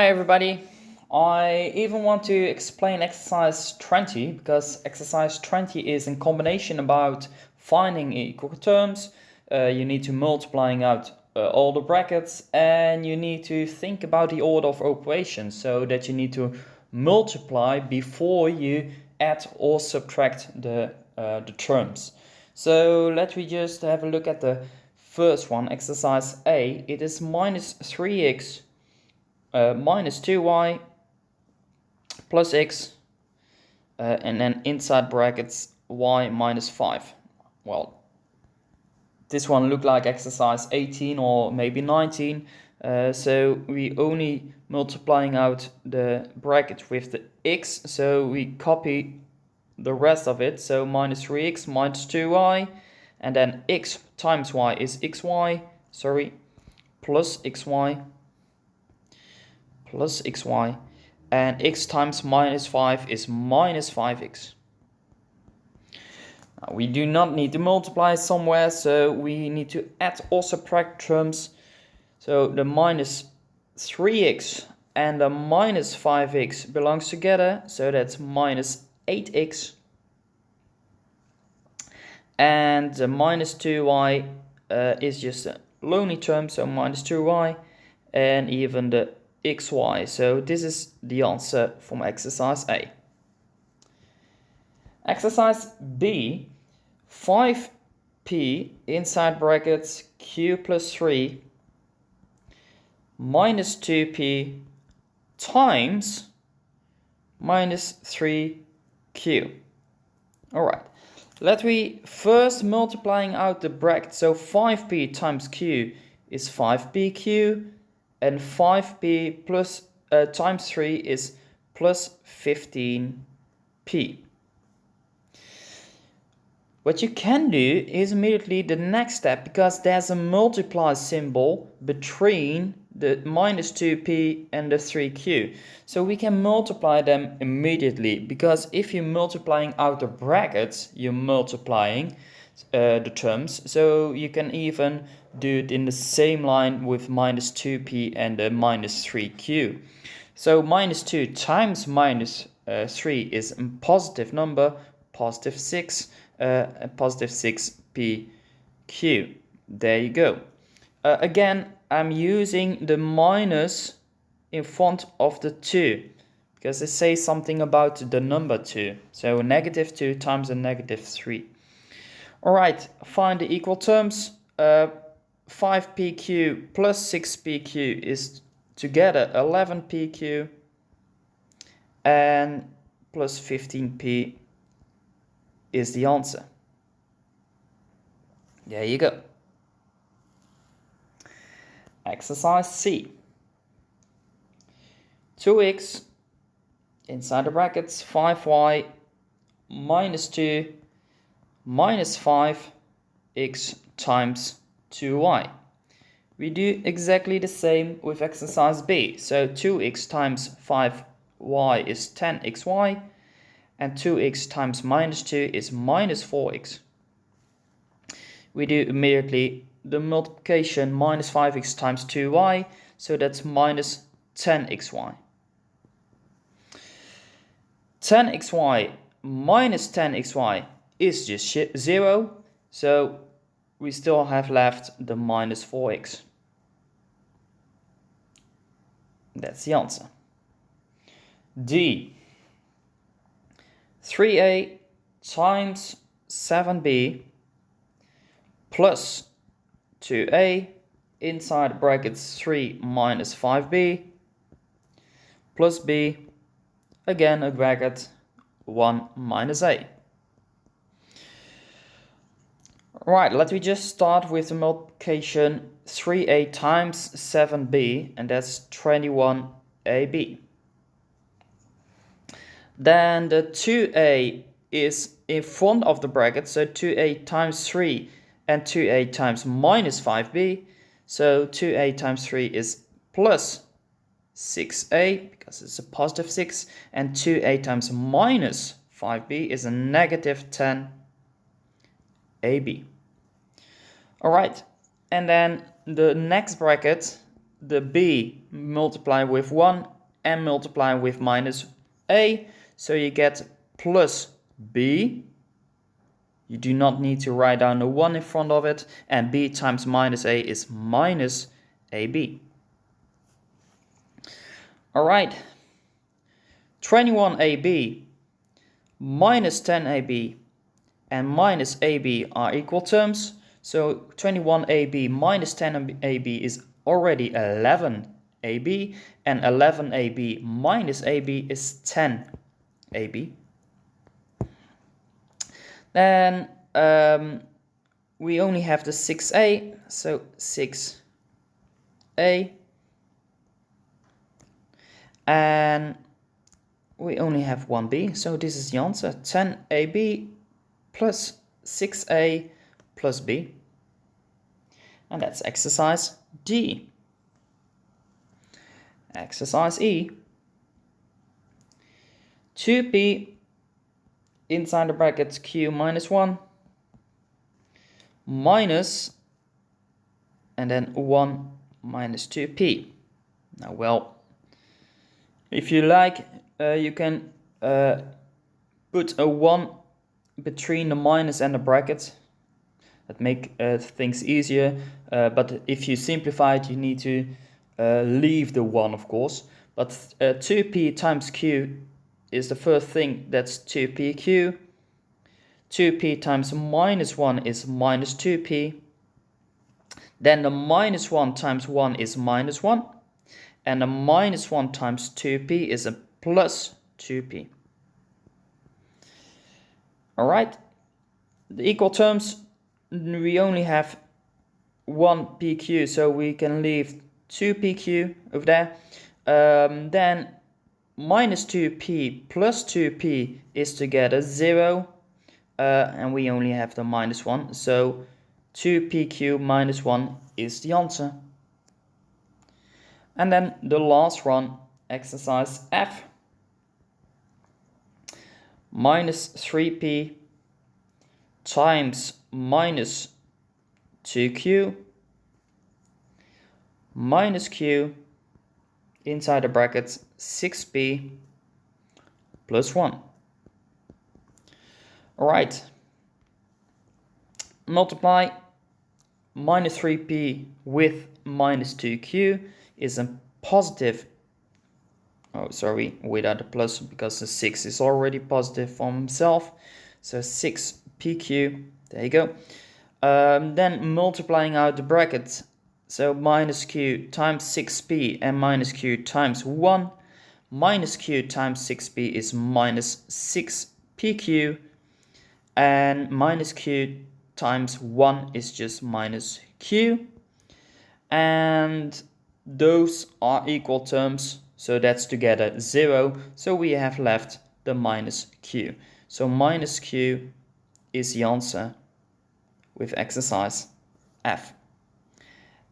Hi everybody. I even want to explain exercise 20 because exercise 20 is in combination about finding equal terms. You need to multiplying out all the brackets and you need to think about the order of operations so that you need to multiply before you add or subtract the terms. So let me just have a look at the first one, exercise A. It is minus 3x minus 2y plus x, and then inside brackets y minus 5. Well, this one looked like exercise 18 or maybe 19, so we only multiplying out the bracket with the x, so we copy the rest of it, so minus 3x minus 2y, and then x times y is xy, plus xy, plus xy, and x times minus 5 is minus 5x. Now, we do not need to multiply somewhere, so we need to add or subtract terms. So the minus 3x and the minus 5x belongs together, so that's minus 8x. And the minus 2y is just a lonely term, so minus 2y, and even the xy. So this is the answer from exercise A. Exercise B, 5p inside brackets q plus 3 minus 2p times minus 3q. Alright, let me first multiplying out the bracket. So 5p times q is 5pq, and 5p plus times 3 is plus 15p. What you can do is immediately the next step, because there's a multiply symbol between the minus 2p and the 3q. So we can multiply them immediately, because if you're multiplying out the brackets, you're multiplying the terms. So you can even do it in the same line with minus 2p and the minus 3q. So minus 2 times minus 3 is a positive number, positive 6, positive 6pq. There you go. Again, I'm using the minus in front of the 2 because it says something about the number 2. So negative 2 times a negative 3. Alright, find the equal terms. 5pq plus 6pq is together 11pq, and plus 15p is the answer. There you go. Exercise C. 2x inside the brackets 5y minus 2 minus 5x times 2y. We do exactly the same with exercise B. So 2x times 5y is 10xy, and 2x times minus 2 is minus 4x. We do immediately the multiplication, minus 5x times 2y, so that's minus 10xy. 10xy minus 10xy is just 0, so we still have left the minus 4x. That's the answer. D. 3a times 7b plus 2a inside brackets 3 minus 5b plus b, again a bracket 1 minus a. Right, let me just start with the multiplication. 3a times 7b, and that's 21ab. Then the 2a is in front of the bracket, so 2a times 3 and 2a times minus 5b. So 2a times 3 is plus 6a, because it's a positive 6, and 2a times minus 5b is a negative 10ab. Alright, and then the next bracket the b multiply with 1 and multiply with minus a. So you get plus b. You do not need to write down a 1 in front of it. And b times minus a is minus ab. Alright. 21ab minus 10ab and minus ab are equal terms. So 21ab minus 10ab is already 11ab, and 11ab minus ab is 10ab. Then we only have the 6a, so 6a, and we only have 1b, so this is the answer, 10ab plus 6a plus b. And that's exercise D. Exercise E. 2p inside the brackets q minus 1 minus, and then 1 minus 2p. Now, well, if you like, you can put a 1 between the minus and the bracket. That make things easier, but if you simplify it, you need to leave the 1, of course. But 2p times q is the first thing, that's 2pq. 2p times minus 1 is minus 2p. Then the minus 1 times 1 is minus 1. And the minus 1 times 2p is a plus 2p. Alright, the equal terms, we only have 1pq, so we can leave 2pq over there. Then minus 2p plus 2p is together 0, and we only have the minus 1, so 2pq minus 1 is the answer. And then the last one, exercise F. Minus 3p times minus 2q minus q inside the brackets 6p plus 1. Alright, multiply minus 3p with minus 2q is a positive, without a plus, because the 6 is already positive from himself, so 6pq, there you go. Then multiplying out the brackets, so minus q times 6p and minus q times 1. Minus q times 6p is minus 6pq, and minus q times 1 is just minus q. And those are equal terms, so that's together 0. So we have left the minus q. So minus q is the answer with exercise F.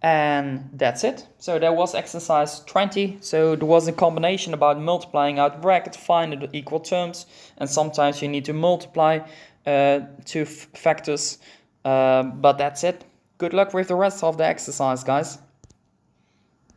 And that's it. So that was exercise 20. So there was a combination about multiplying out bracket, find the equal terms, and sometimes you need to multiply two factors. But that's it. Good luck with the rest of the exercise, guys.